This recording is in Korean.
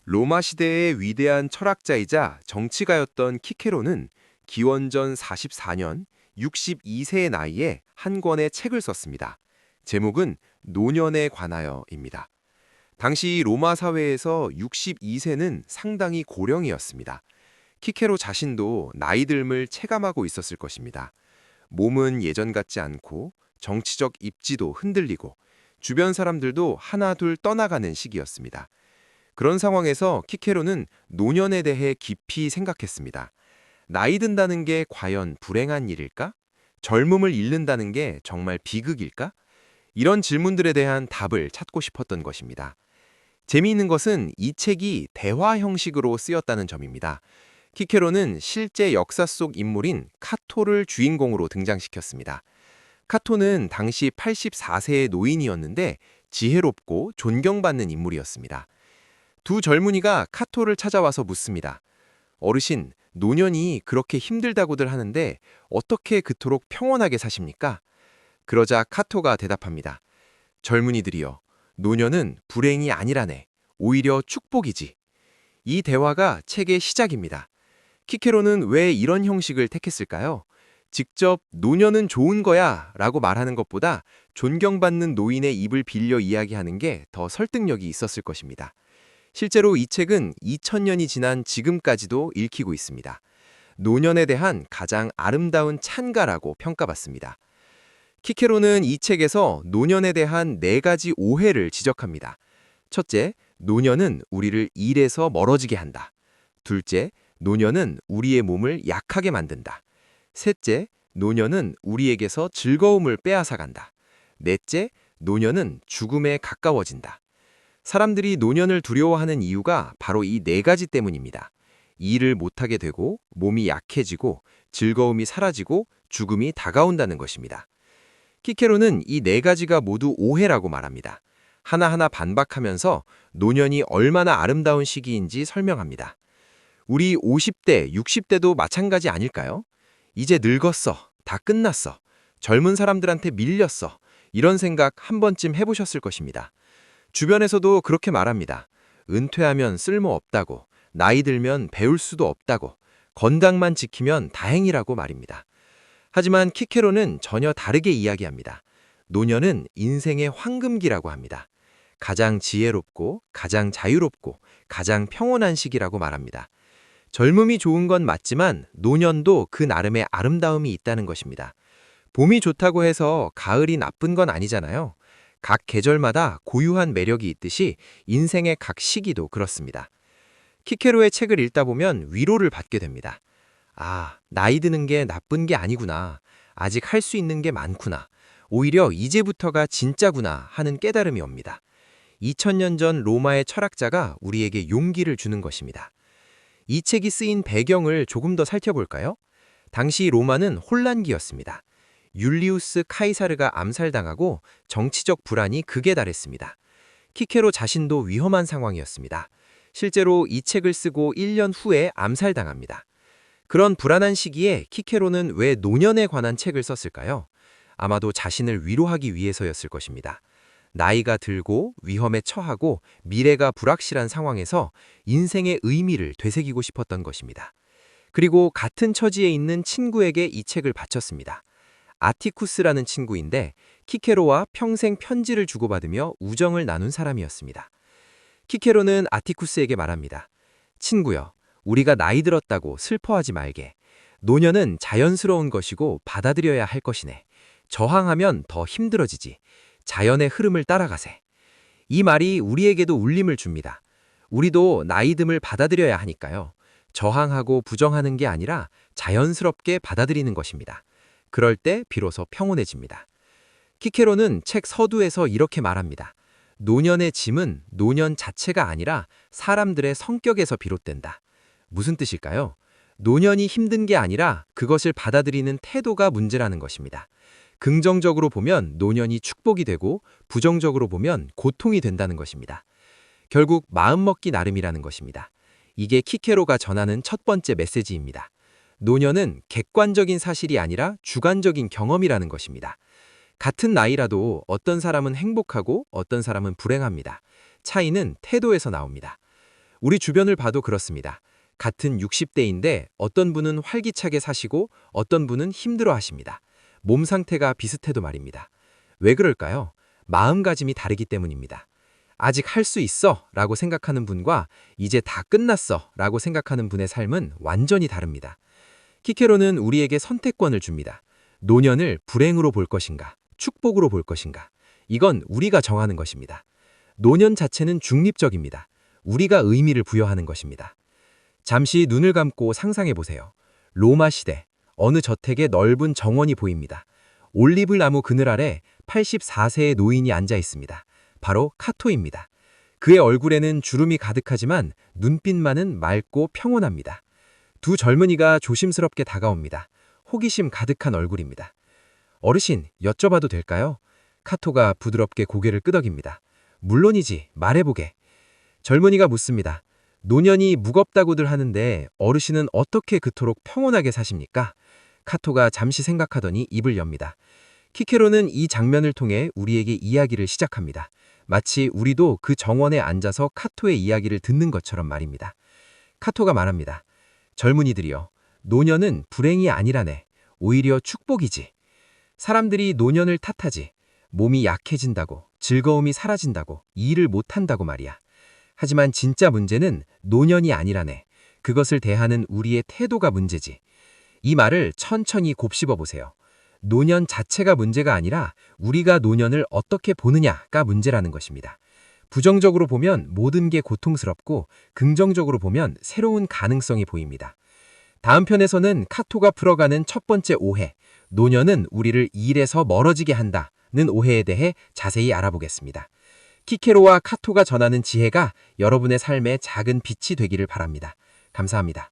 로마 시대의 위대한 철학자이자 정치가였던 키케로는 기원전 44년 62세의 나이에 한 권의 책을 썼습니다. 제목은 노년에 관하여입니다. 당시 로마 사회에서 62세는 상당히 고령이었습니다. 키케로 자신도 나이 듦을 체감하고 있었을 것입니다. 몸은 예전 같지 않고 정치적 입지도 흔들리고 주변 사람들도 하나둘 떠나가는 시기였습니다. 그런 상황에서 키케로는 노년에 대해 깊이 생각했습니다. 나이 든다는 게 과연 불행한 일일까? 젊음을 잃는다는 게 정말 비극일까? 이런 질문들에 대한 답을 찾고 싶었던 것입니다. 재미있는 것은 이 책이 대화 형식으로 쓰였다는 점입니다. 키케로는 실제 역사 속 인물인 카토를 주인공으로 등장시켰습니다. 카토는 당시 84세의 노인이었는데 지혜롭고 존경받는 인물이었습니다. 두 젊은이가 카토를 찾아와서 묻습니다. 어르신, 노년이 그렇게 힘들다고들 하는데 어떻게 그토록 평온하게 사십니까? 그러자 카토가 대답합니다. 젊은이들이여, 노년은 불행이 아니라네. 오히려 축복이지. 이 대화가 책의 시작입니다. 키케로는 왜 이런 형식을 택했을까요? 직접 노년은 좋은 거야 라고 말하는 것보다 존경받는 노인의 입을 빌려 이야기하는 게 더 설득력이 있었을 것입니다. 실제로 이 책은 2000년이 지난 지금까지도 읽히고 있습니다. 노년에 대한 가장 아름다운 찬가라고 평가받습니다. 키케로는 이 책에서 노년에 대한 4가지 오해를 지적합니다. 첫째, 노년은 우리를 일에서 멀어지게 한다. 둘째, 노년은 우리의 몸을 약하게 만든다. 셋째, 노년은 우리에게서 즐거움을 빼앗아간다. 넷째, 노년은 죽음에 가까워진다. 사람들이 노년을 두려워하는 이유가 바로 이 4가지 때문입니다. 일을 못하게 되고 몸이 약해지고 즐거움이 사라지고 죽음이 다가온다는 것입니다. 키케로는 이 4가지가 모두 오해라고 말합니다. 하나하나 반박하면서 노년이 얼마나 아름다운 시기인지 설명합니다. 우리 50대, 60대도 마찬가지 아닐까요? 이제 늙었어. 다 끝났어. 젊은 사람들한테 밀렸어. 이런 생각 한 번쯤 해보셨을 것입니다. 주변에서도 그렇게 말합니다. 은퇴하면 쓸모없다고, 나이 들면 배울 수도 없다고, 건강만 지키면 다행이라고 말입니다. 하지만 키케로는 전혀 다르게 이야기합니다. 노년은 인생의 황금기라고 합니다. 가장 지혜롭고, 가장 자유롭고, 가장 평온한 시기라고 말합니다. 젊음이 좋은 건 맞지만 노년도 그 나름의 아름다움이 있다는 것입니다. 봄이 좋다고 해서 가을이 나쁜 건 아니잖아요. 각 계절마다 고유한 매력이 있듯이 인생의 각 시기도 그렇습니다. 키케로의 책을 읽다 보면 위로를 받게 됩니다. 아, 나이 드는 게 나쁜 게 아니구나. 아직 할 수 있는 게 많구나. 오히려 이제부터가 진짜구나 하는 깨달음이 옵니다. 2000년 전 로마의 철학자가 우리에게 용기를 주는 것입니다. 이 책이 쓰인 배경을 조금 더 살펴볼까요? 당시 로마는 혼란기였습니다. 율리우스 카이사르가 암살당하고 정치적 불안이 극에 달했습니다. 키케로 자신도 위험한 상황이었습니다. 실제로 이 책을 쓰고 1년 후에 암살당합니다. 그런 불안한 시기에 키케로는 왜 노년에 관한 책을 썼을까요? 아마도 자신을 위로하기 위해서였을 것입니다. 나이가 들고 위험에 처하고 미래가 불확실한 상황에서 인생의 의미를 되새기고 싶었던 것입니다. 그리고 같은 처지에 있는 친구에게 이 책을 바쳤습니다. 아티쿠스라는 친구인데 키케로와 평생 편지를 주고받으며 우정을 나눈 사람이었습니다. 키케로는 아티쿠스에게 말합니다. 친구여, 우리가 나이 들었다고 슬퍼하지 말게. 노년은 자연스러운 것이고 받아들여야 할 것이네. 저항하면 더 힘들어지지. 자연의 흐름을 따라가세. 이 말이 우리에게도 울림을 줍니다. 우리도 나이 듦을 받아들여야 하니까요. 저항하고 부정하는 게 아니라 자연스럽게 받아들이는 것입니다. 그럴 때 비로소 평온해집니다. 키케로는 책 서두에서 이렇게 말합니다. 노년의 짐은 노년 자체가 아니라 사람들의 성격에서 비롯된다. 무슨 뜻일까요? 노년이 힘든 게 아니라 그것을 받아들이는 태도가 문제라는 것입니다. 긍정적으로 보면 노년이 축복이 되고 부정적으로 보면 고통이 된다는 것입니다. 결국 마음먹기 나름이라는 것입니다. 이게 키케로가 전하는 첫 번째 메시지입니다. 노년은 객관적인 사실이 아니라 주관적인 경험이라는 것입니다. 같은 나이라도 어떤 사람은 행복하고 어떤 사람은 불행합니다. 차이는 태도에서 나옵니다. 우리 주변을 봐도 그렇습니다. 같은 60대인데 어떤 분은 활기차게 사시고 어떤 분은 힘들어 하십니다. 몸 상태가 비슷해도 말입니다. 왜 그럴까요? 마음가짐이 다르기 때문입니다. 아직 할 수 있어 라고 생각하는 분과 이제 다 끝났어 라고 생각하는 분의 삶은 완전히 다릅니다. 키케로는 우리에게 선택권을 줍니다. 노년을 불행으로 볼 것인가, 축복으로 볼 것인가. 이건 우리가 정하는 것입니다. 노년 자체는 중립적입니다. 우리가 의미를 부여하는 것입니다. 잠시 눈을 감고 상상해 보세요. 로마 시대, 어느 저택에 넓은 정원이 보입니다. 올리브 나무 그늘 아래 84세의 노인이 앉아 있습니다. 바로 카토입니다. 그의 얼굴에는 주름이 가득하지만 눈빛만은 맑고 평온합니다. 두 젊은이가 조심스럽게 다가옵니다. 호기심 가득한 얼굴입니다. 어르신, 여쭤봐도 될까요? 카토가 부드럽게 고개를 끄덕입니다. 물론이지, 말해보게. 젊은이가 묻습니다. 노년이 무겁다고들 하는데 어르신은 어떻게 그토록 평온하게 사십니까? 카토가 잠시 생각하더니 입을 엽니다. 키케로는 이 장면을 통해 우리에게 이야기를 시작합니다. 마치 우리도 그 정원에 앉아서 카토의 이야기를 듣는 것처럼 말입니다. 카토가 말합니다. 젊은이들이여, 노년은 불행이 아니라네. 오히려 축복이지. 사람들이 노년을 탓하지. 몸이 약해진다고, 즐거움이 사라진다고, 일을 못한다고 말이야. 하지만 진짜 문제는 노년이 아니라네. 그것을 대하는 우리의 태도가 문제지. 이 말을 천천히 곱씹어 보세요. 노년 자체가 문제가 아니라 우리가 노년을 어떻게 보느냐가 문제라는 것입니다. 부정적으로 보면 모든 게 고통스럽고 긍정적으로 보면 새로운 가능성이 보입니다. 다음 편에서는 카토가 풀어가는 첫 번째 오해, 노년은 우리를 일에서 멀어지게 한다는 오해에 대해 자세히 알아보겠습니다. 키케로와 카토가 전하는 지혜가 여러분의 삶에 작은 빛이 되기를 바랍니다. 감사합니다.